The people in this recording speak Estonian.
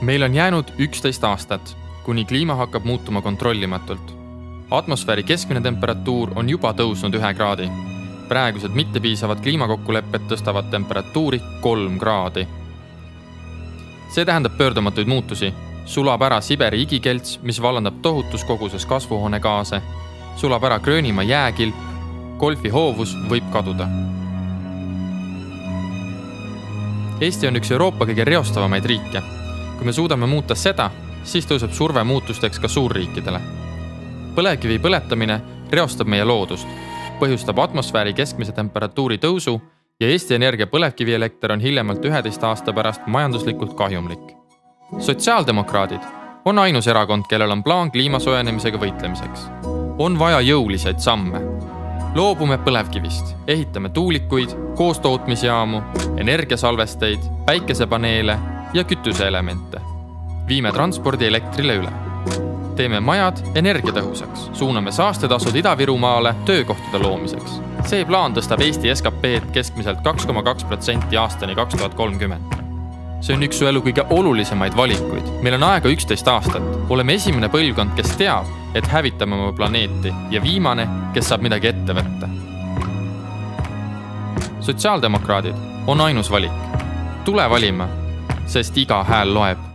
Meil on jäänud 11 aastat, kuni kliima hakkab muutuma kontrollimatult. Atmosfääri keskmine temperatuur on juba tõusnud 1 kraadi. Praegused mittepiisavad kliimakokkulepped tõstavad temperatuuri 3 kraadi. See tähendab pöördumatuid muutusi. Sulab ära Siberi igikelts, mis vallandab tohutus koguses kasvuhoonegaase. Sulab ära Gröönimaa jääkilp. Golfi hoovus võib kaduda. Eesti on üks Euroopa kõige reostavamaid riike. Kui me suudame muuta seda, siis tõuseb surve muutusteks ka suurriikidele. Põlevkivi põletamine reostab meie loodust, põhjustab atmosfääri keskmise temperatuuri tõusu ja Eesti Energia põlevkivielekter on hiljemalt 11 aasta pärast majanduslikult kahjumlik. Sotsiaaldemokraadid on ainus erakond, kellel on plaan kliima soojenemisega võitlemiseks. On vaja jõuliseid samme. Loobume põlevkivist, ehitame tuulikuid, koostootmisjaamu, energiasalvesteid, päikesepaneele ja kütuseelemente. Viime transpordi elektrile üle. Teeme majad energiatõhusaks, suuname saastetasud Ida-Virumaale töökohtade loomiseks. See plaan tõstab Eesti SKP-d keskmiselt 2,2% aastani 2030. See on üks su elu kõige olulisemaid valikuid. Meil on aega 11 aastat. Oleme esimene põlvkond, kes teab, et hävitame oma planeeti ja viimane, kes saab midagi ette võtta. Sotsiaaldemokraadid on ainus valik. Tule valima, sest iga hääl loeb.